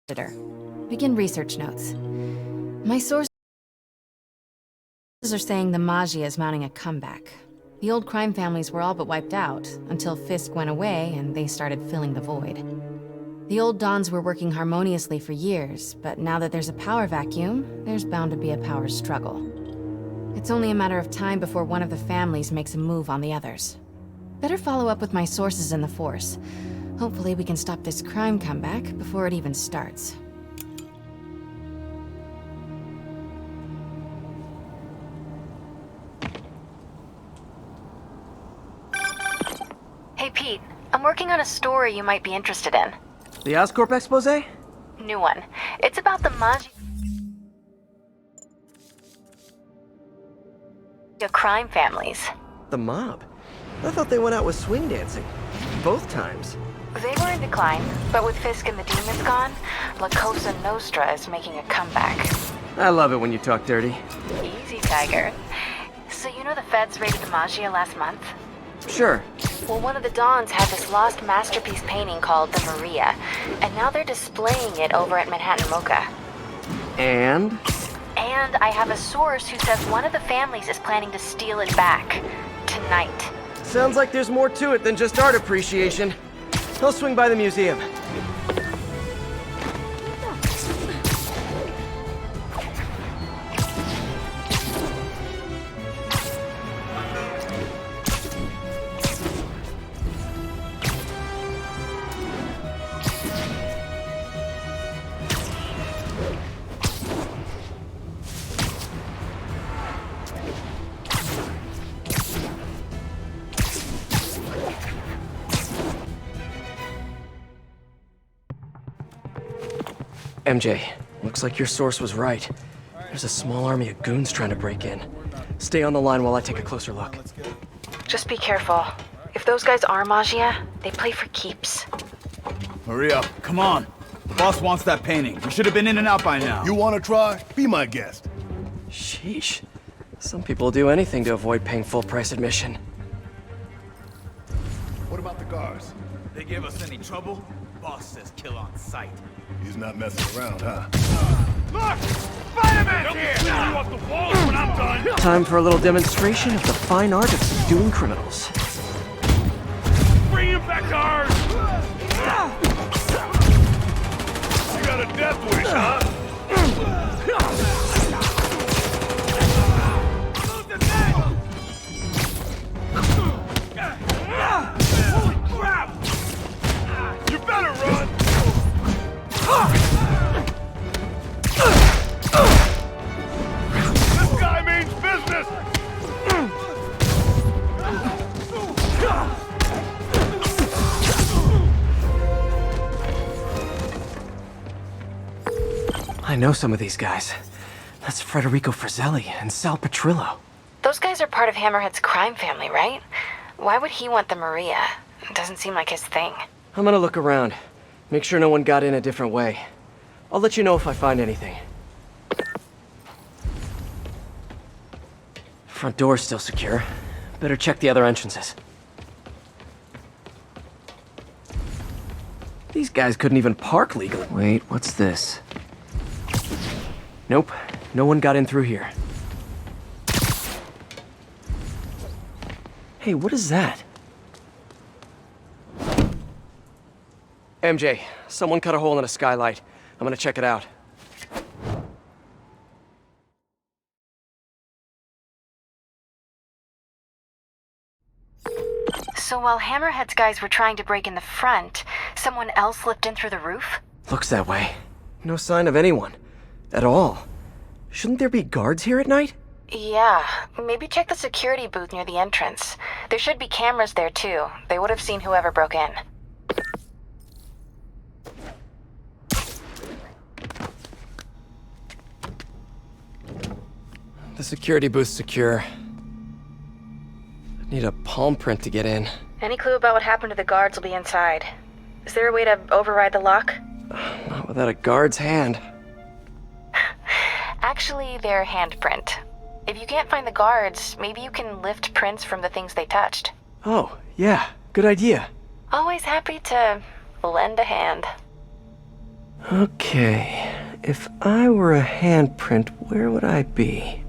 Begin research notes. My sources are saying the Magia is mounting a comeback. The old crime families were all but wiped out, until Fisk went away and they started filling the void. The old Dons were working harmoniously for years, but now that there's a power vacuum, there's bound to be a power struggle. It's only a matter of time before one of the families makes a move on the others. Better follow up with my sources in the Force. Hopefully we can stop this crime comeback before it even starts. Hey Pete, I'm working on a story you might be interested in. The Oscorp expose? New one. It's about the Magia crime families. The mob? I thought they went out with swing dancing. Both times. They were in decline, but with Fisk and the demons gone, La Cosa Nostra is making a comeback. I love it when you talk dirty. Easy, Tiger. So you know the feds raided the Magia last month? Sure. Well, one of the Dons had this lost masterpiece painting called the Maria, and now they're displaying it over at Manhattan Mocha. And I have a source who says one of the families is planning to steal it back. Tonight. sounds like there's more to it than just art appreciation. I'll swing by the museum. MJ, looks like your source was right. There's a small army of goons trying to break in. Stay on the line while I take a closer look. Just be careful. If those guys are Magia, they play for keeps. Hurry up, come on. The boss wants that painting. We should have been in and out by now. You want to try? Be my guest. Sheesh. Some people do anything to avoid paying full price admission. What about the guards? They give us any trouble? Boss says kill on sight. He's not messing around, huh? Look! Spiderman's here! You off the walls when I'm done! Time for a little demonstration of the fine art of subduing criminals. Bring him back to ours! You got a death wish, huh? Holy crap! You better run! This guy means business! I know some of these guys. That's Federico Fratelli and Sal Petrillo. Those guys are part of Hammerhead's crime family, right? Why would he want the Maria? It doesn't seem like his thing. I'm gonna look around. Make sure no one got in a different way. I'll let you know if I find anything. Front door's still secure. Better check the other entrances. These guys couldn't even park legally. Wait, what's this? Nope, no one got in through here. Hey, what is that? MJ, someone cut a hole in a skylight. I'm gonna check it out. So while Hammerhead's guys were trying to break in the front, someone else slipped in through the roof? Looks that way. No sign of anyone. At all. Shouldn't there be guards here at night? Yeah, maybe check the security booth near the entrance. There should be cameras there too. They would have seen whoever broke in. The security booth's secure. I'd need a palm print to get in. Any clue about what happened to the guards will be inside. Is there a way to override the lock? Not without a guard's hand. Actually, their handprint. If you can't find the guards, maybe you can lift prints from the things they touched. Oh, yeah, good idea. Always happy to lend a hand. Okay, if I were a handprint, where would I be?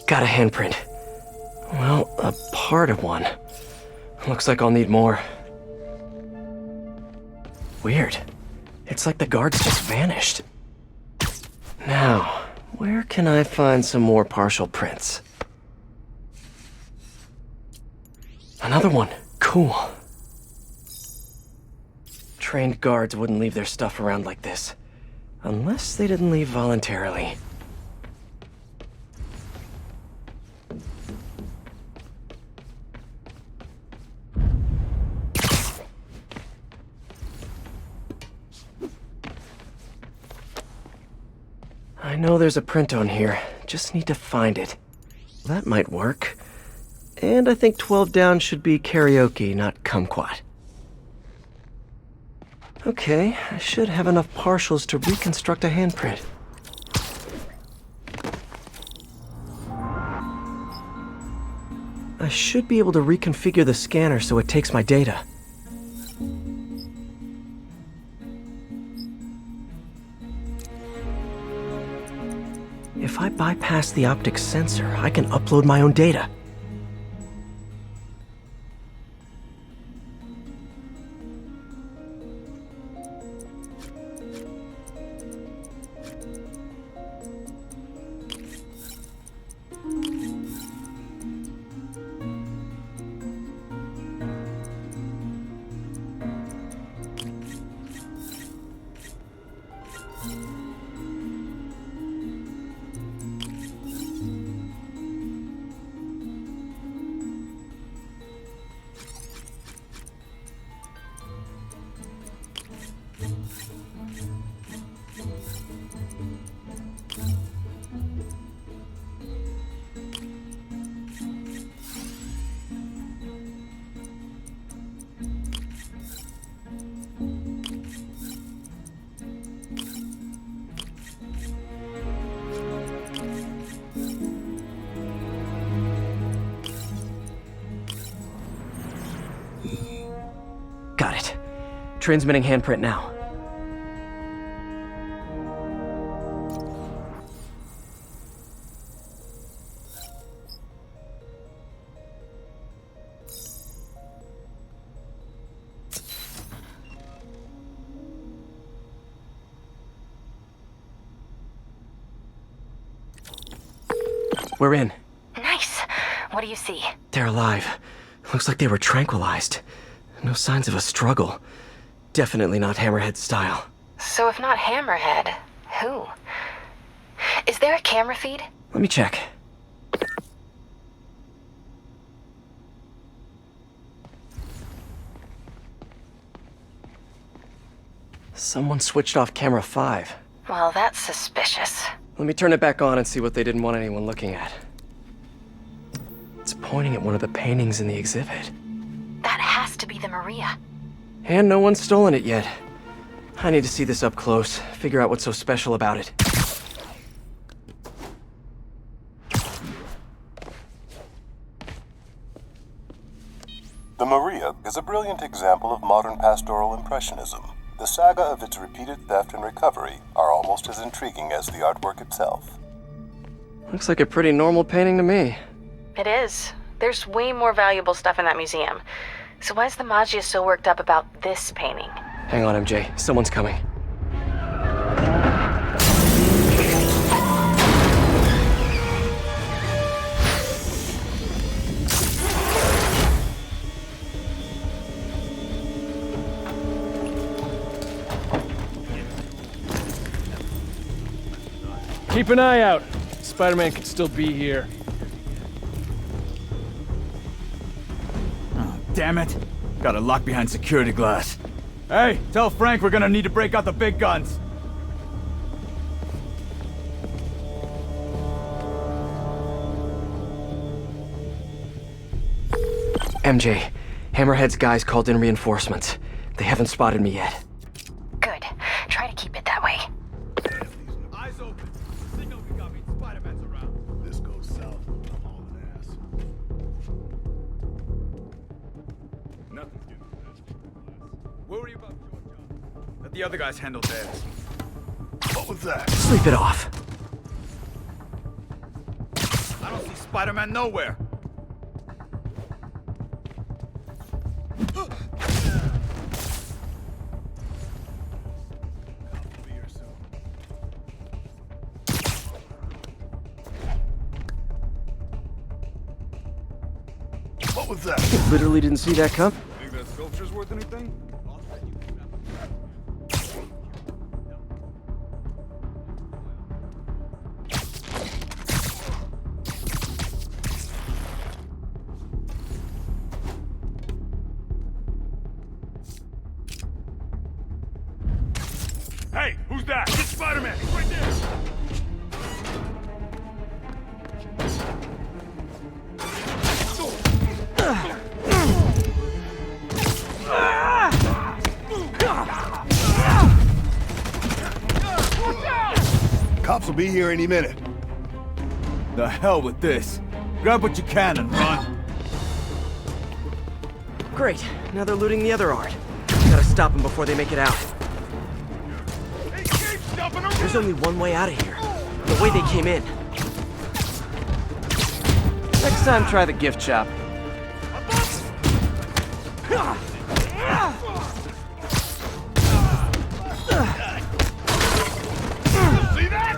Got a handprint. Well, a part of one. Looks like I'll need more. Weird. It's like the guards just vanished. Now, where can I find some more partial prints? Another one. Cool. Trained guards wouldn't leave their stuff around like this. Unless they didn't leave voluntarily. I know there's a print on here. Just need to find it. That might work. And I think 12 down should be karaoke, not kumquat. Okay, I should have enough partials to reconstruct a handprint. I should be able to reconfigure the scanner so it takes my data. If I bypass the optic sensor, I can upload my own data. Got it. Transmitting handprint now. We're in. Nice. What do you see? They're alive. Looks like they were tranquilized. No signs of a struggle. Definitely not Hammerhead style. So if not Hammerhead, who? Is there a camera feed? Let me check. Someone switched off camera 5. Well, that's suspicious. Let me turn it back on and see what they didn't want anyone looking at. It's pointing at one of the paintings in the exhibit. That has to be the Maria. And no one's stolen it yet. I need to see this up close, figure out what's so special about it. The Maria is a brilliant example of modern pastoral impressionism. The saga of its repeated theft and recovery are almost as intriguing as the artwork itself. Looks like a pretty normal painting to me. It is. There's way more valuable stuff in that museum. So why is the Maggia so worked up about this painting? Hang on, MJ. Someone's coming. Keep an eye out. Spider-Man could still be here. Oh, damn it. Got it locked behind security glass. Hey, tell Frank we're gonna need to break out the big guns. MJ, Hammerhead's guys called in reinforcements. They haven't spotted me yet. Good. Try to keep it that way. Eyes open. Signal we got me. Spider-Man's around. This goes south. I'm hauling ass. Nothing's getting past. Worry about your job. Let the other guys handle theirs. What was that? Sleep it off. I don't see Spider-Man nowhere. What was that? Literally didn't see that come. Think that sculpture's worth anything? Hey, who's that? It's Spider-Man! He's right there! Cops will be here any minute. The hell with this. Grab what you can and run. Great. Now they're looting the other art. Gotta stop them before they make it out. Hey, keep stopping around! There's only one way out of here. The way they came in. Next time, try the gift shop. See that?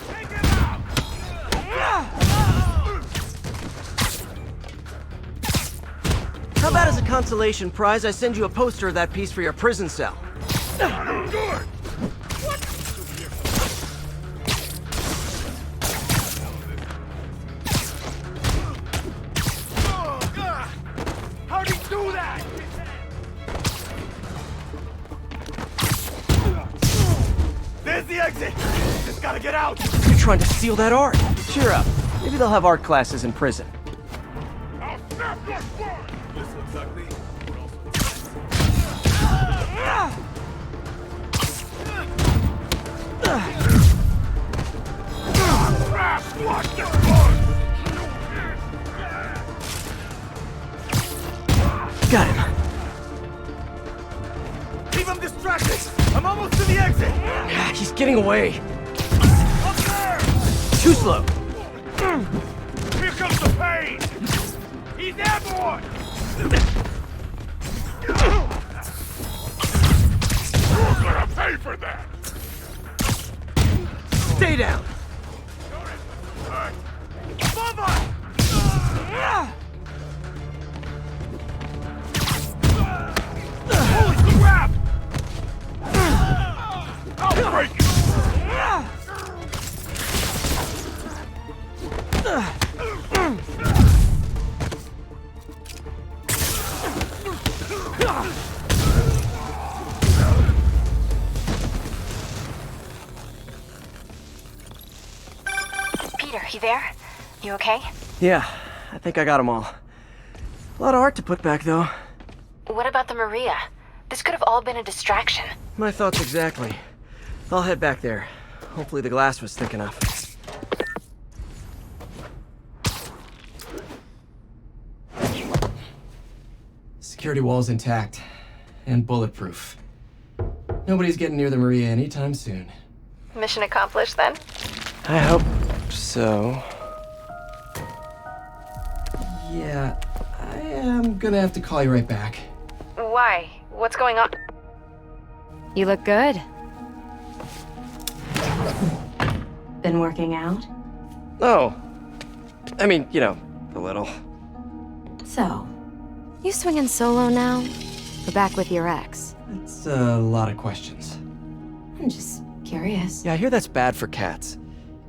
Take it out! How about as a consolation prize, I send you a poster of that piece for your prison cell? Good! How'd he do that? There's the exit. Just gotta get out. You're trying to steal that art. Cheer up. Maybe they'll have art classes in prison. I'll snap your spine! This looks ugly. Watch the blood! Got him. Keep him distracted. I'm almost to the exit. He's getting away. Up there! Too slow. Here comes the pain! He's airborne! You're gonna pay for that! Stay down. Bubba! Holy crap! I'll break you! Peter, you there? You okay? Yeah, I think I got them all. A lot of art to put back, though. What about the Maria? This could have all been a distraction. My thoughts exactly. I'll head back there. Hopefully the glass was thick enough. Security wall's intact. And bulletproof. Nobody's getting near the Maria anytime soon. Mission accomplished then? I hope so. Yeah, I am gonna have to call you right back. Why? What's going on? You look good. Been working out? Oh. I mean, you know, a little. So, You swinging solo now? Or back with your ex? That's a lot of questions. I'm just curious. Yeah, I hear that's bad for cats.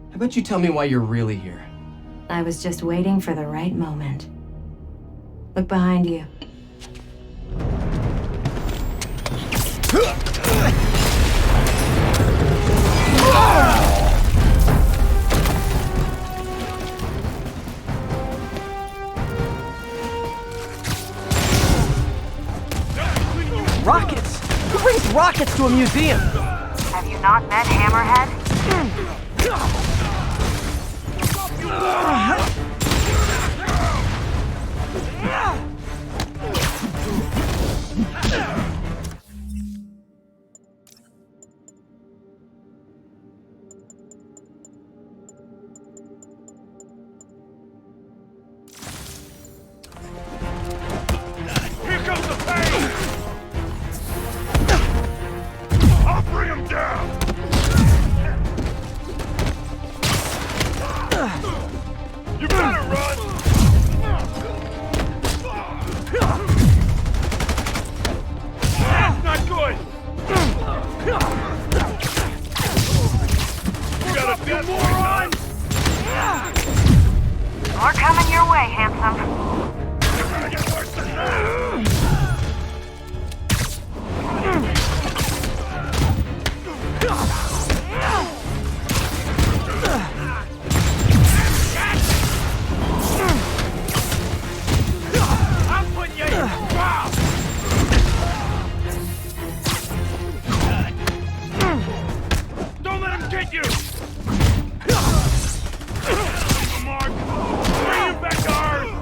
How about you tell me why you're really here? I was just waiting for the right moment. Look behind you. Rockets? Who brings rockets to a museum? Have you not met Hammerhead? your way, handsome. You're gonna get worse than that! I'm putting you in. Wow! Don't let him get you! Mark! Bring him back to Earth!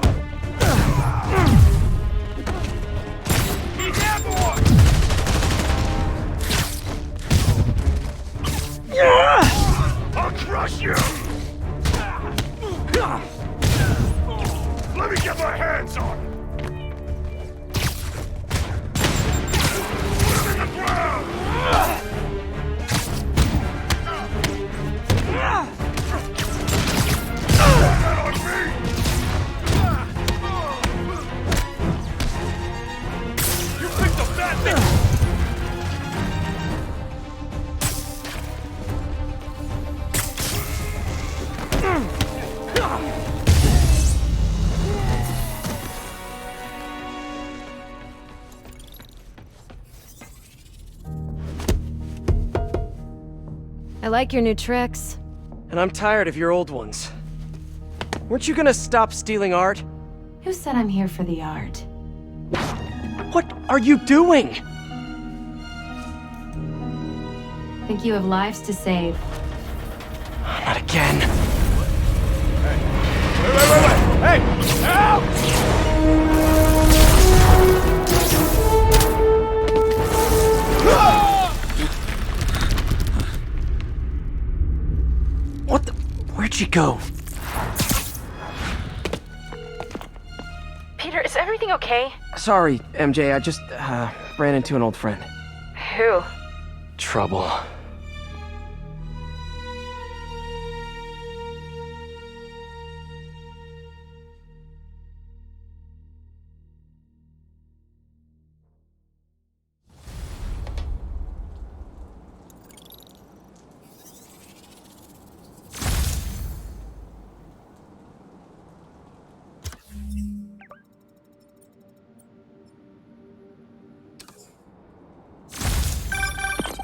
He's airborne! I'll crush you! Let me get my hands on him! Put him in the ground! That on me! You picked a bad thing! I like your new tricks. And I'm tired of your old ones. Weren't you gonna stop stealing art? Who said I'm here for the art? What are you doing? Think you have lives to save. Not again. Wait! Hey! Help! What the? Where'd she go? Peter, is everything okay? Sorry, MJ, I just, ran into an old friend. Who? Trouble.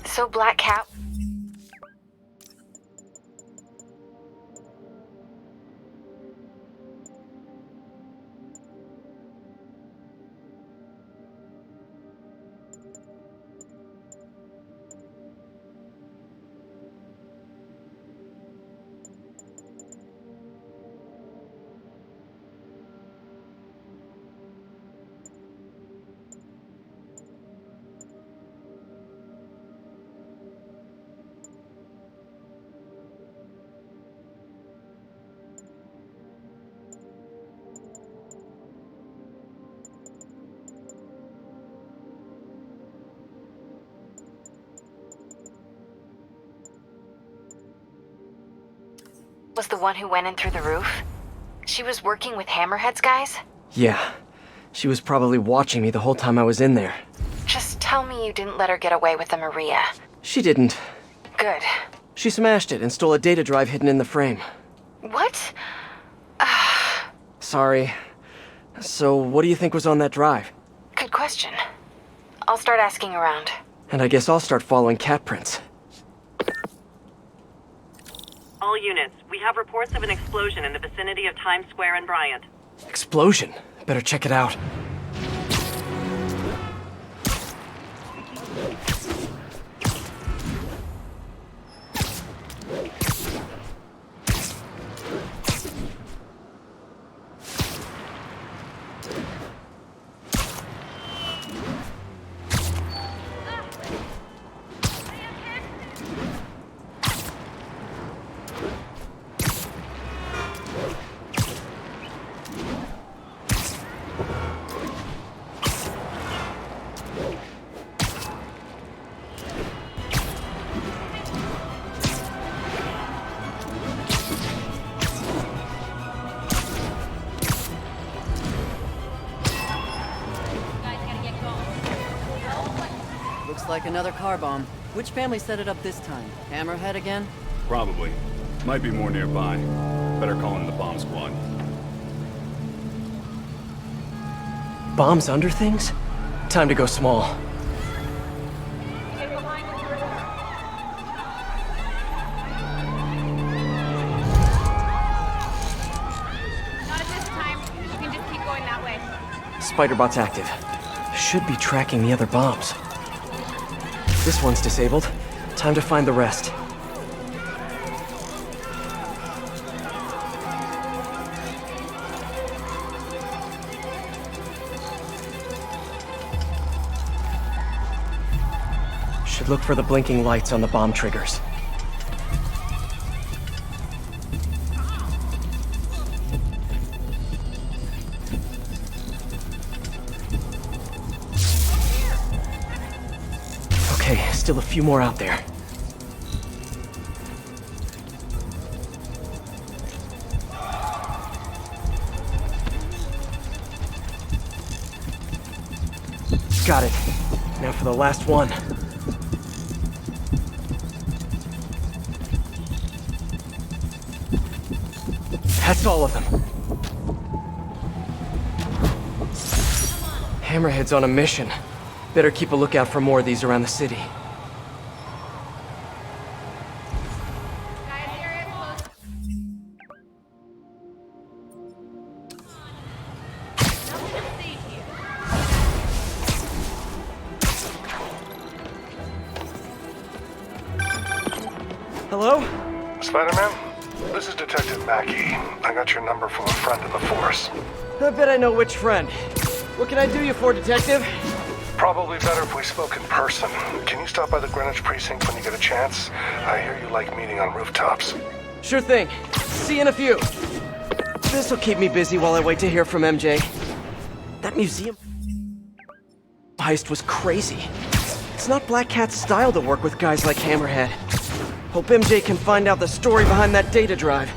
So Black Cat... was the one who went in through the roof? She was working with Hammerhead's guys? Yeah. She was probably watching me the whole time I was in there. Just tell me you didn't let her get away with the Maria. She didn't. Good. She smashed it and stole a data drive hidden in the frame. What? Sorry. So, what do you think was on that drive? Good question. I'll start asking around. And I guess I'll start following cat prints. All units, we have reports of an explosion in the vicinity of Times Square and Bryant. Explosion. Better check it out. Looks like another car bomb. Which family set it up this time? Hammerhead again? Probably. Might be more nearby. Better call in the bomb squad. Bombs under things? Time to go small. Spiderbot's active. Should be tracking the other bombs. This one's disabled. Time to find the rest. Should look for the blinking lights on the bomb triggers. Okay, still a few more out there. Got it. Now for the last one. That's all of them. Hammerhead's on a mission. Better keep a lookout for more of these around the city. Hello? Spider-Man? This is Detective Mackey. I got your number from a friend in the force. I bet I know which friend. What can I do you for, Detective? Probably better if we spoke in person. Can you stop by the Greenwich precinct when you get a chance? I hear you like meeting on rooftops. Sure thing. See you in a few. This'll keep me busy while I wait to hear from MJ. That museum heist was crazy. It's not Black Cat's style to work with guys like Hammerhead. Hope MJ can find out the story behind that data drive.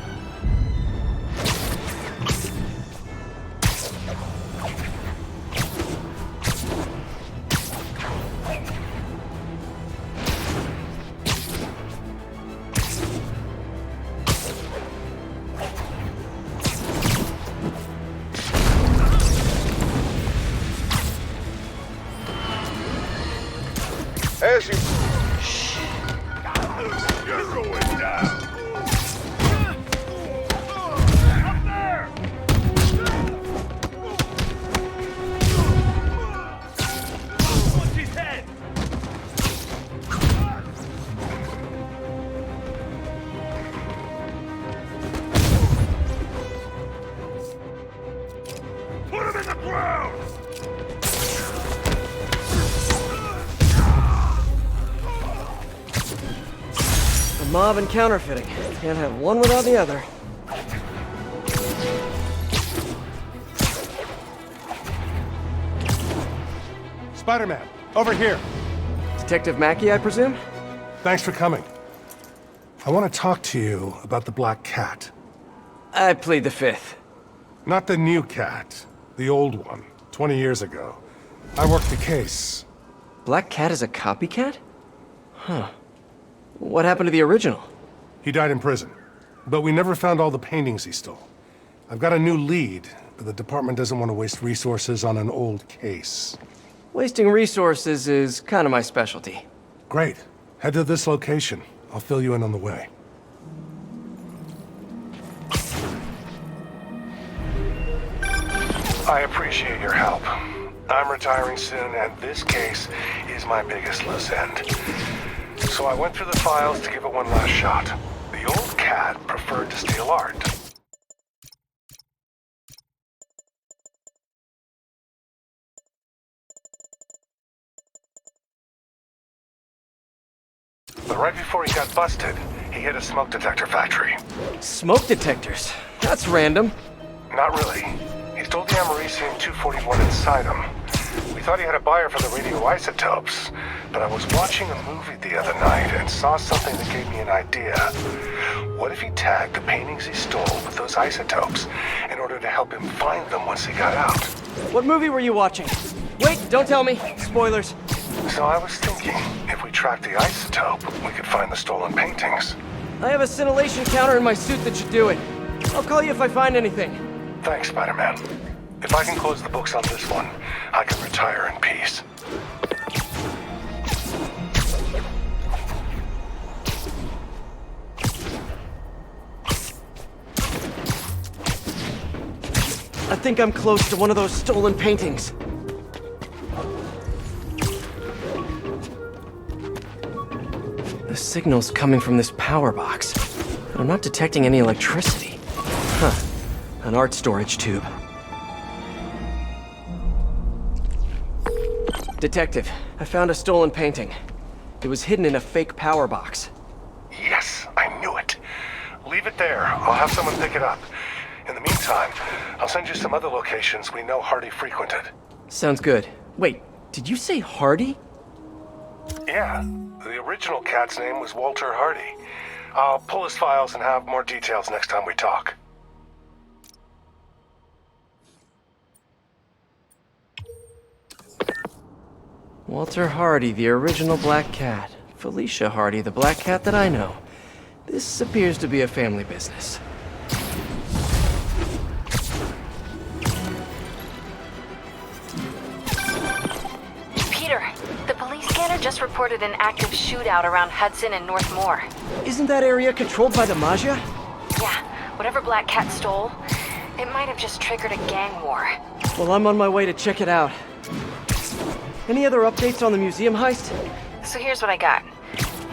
As you... You're going down. Up there! Punch his head! Put him in the ground! Mob and counterfeiting. Can't have one without the other. Spider-Man, over here. Detective Mackey, I presume? Thanks for coming. I want to talk to you about the Black Cat. I plead the fifth. Not the new cat, the old one, 20 years ago. I worked the case. Black Cat is a copycat? Huh. What happened to the original? He died in prison, but we never found all the paintings he stole. I've got a new lead, but the department doesn't want to waste resources on an old case. Wasting resources is kind of my specialty. Great. Head to this location. I'll fill you in on the way. I appreciate your help. I'm retiring soon, and this case is my biggest loose end. So I went through the files to give it one last shot. The old cat preferred to steal art. But right before he got busted, he hit a smoke detector factory. Smoke detectors? That's random. Not really. He stole the Americium-241 inside him. We thought he had a buyer for the radioisotopes, but I was watching a movie the other night and saw something that gave me an idea. What if he tagged the paintings he stole with those isotopes in order to help him find them once he got out? What movie were you watching? Wait, don't tell me. Spoilers. So I was thinking, if we tracked the isotope, we could find the stolen paintings. I have a scintillation counter in my suit that should do it. I'll call you if I find anything. Thanks, Spider-Man. If I can close the books on this one, I can retire in peace. I think I'm close to one of those stolen paintings. The signal's coming from this power box, but I'm not detecting any electricity. Huh. An art storage tube. Detective, I found a stolen painting. It was hidden in a fake power box. Yes, I knew it. Leave it there. I'll have someone pick it up. In the meantime, I'll send you some other locations we know Hardy frequented. Sounds good. Wait, did you say Hardy? Yeah, the original cat's name was Walter Hardy. I'll pull his files and have more details next time we talk. Walter Hardy, the original black cat. Felicia Hardy, the black cat that I know. This appears to be a family business. Peter, the police scanner just reported an active shootout around Hudson and North Moore. Isn't that area controlled by the Magia? Yeah, whatever Black Cat stole, it might have just triggered a gang war. Well, I'm on my way to check it out. Any other updates on the museum heist? So here's what I got.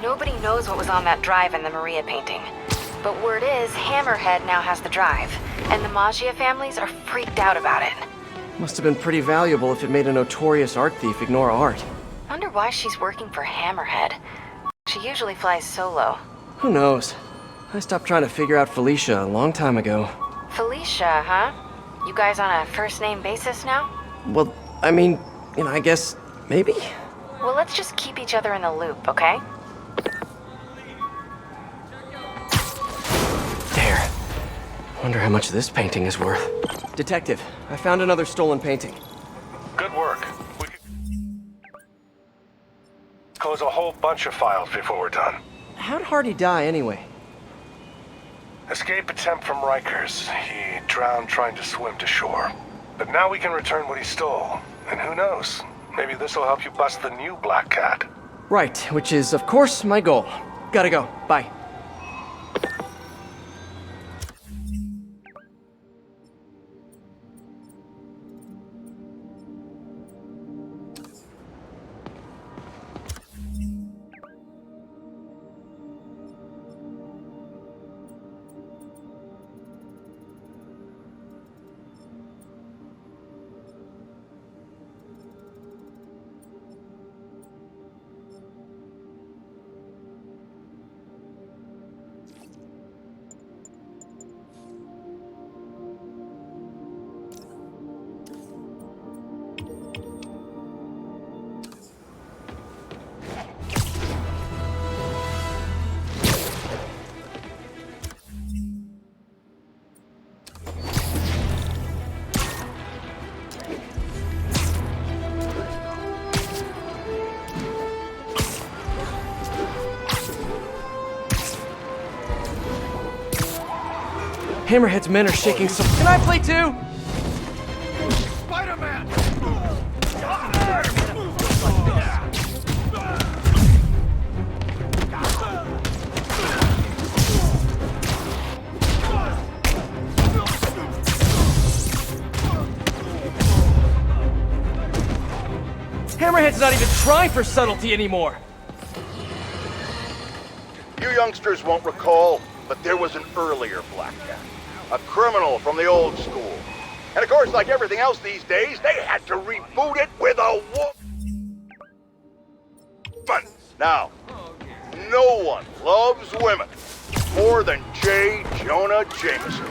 Nobody knows what was on that drive in the Maria painting. But word is, Hammerhead now has the drive, and the Magia families are freaked out about it. Must have been pretty valuable if it made a notorious art thief ignore art. Wonder why she's working for Hammerhead. She usually flies solo. Who knows? I stopped trying to figure out Felicia a long time ago. Felicia, huh? You guys on a first-name basis now? Well, I mean, I guess, maybe? Well, let's just keep each other in the loop, okay? There. Wonder how much this painting is worth. Detective, I found another stolen painting. Good work. We could close a whole bunch of files before we're done. How'd Hardy die anyway? Escape attempt from Rikers. He drowned trying to swim to shore. But now we can return what he stole. And who knows? Maybe this will help you bust the new Black Cat. Right, which is, of course, my goal. Gotta go. Bye. Hammerhead's men are shaking some. Can I play too? Spider-Man! Hammerhead's not even trying for subtlety anymore. You youngsters won't recall, but there was an earlier Black Cat. A criminal from the old school. And of course, like everything else these days, they had to reboot it with a woman. Now, no one loves women more than J. Jonah Jameson.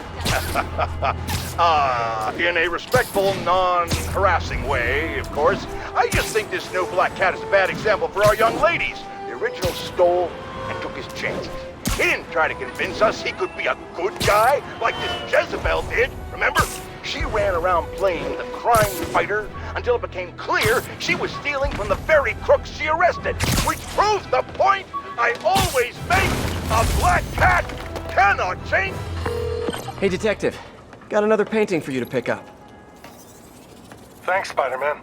In a respectful, non-harassing way, of course. I just think this new Black Cat is a bad example for our young ladies. The original stole and took his chances. He didn't try to convince us he could be a good guy like this Jezebel did, remember? She ran around playing the crime fighter until it became clear she was stealing from the very crooks she arrested, which proves the point I always make. A Black Cat cannot change. Hey, detective. Got another painting for you to pick up. Thanks, Spider-Man.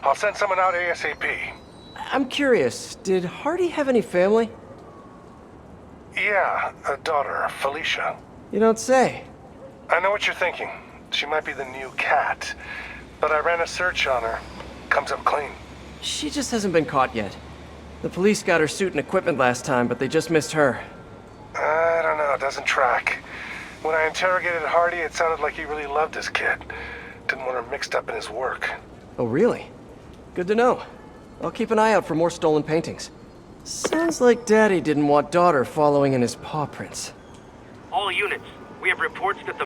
I'll send someone out ASAP. I'm curious, did Hardy have any family? Yeah, a daughter, Felicia. You don't say. I know what you're thinking. She might be the new cat. But I ran a search on her. Comes up clean. She just hasn't been caught yet. The police got her suit and equipment last time, but they just missed her. I don't know, it doesn't track. When I interrogated Hardy, it sounded like he really loved his kid. Didn't want her mixed up in his work. Oh, really? Good to know. I'll keep an eye out for more stolen paintings. Sounds like Daddy didn't want daughter following in his paw prints. All units, we have reports that the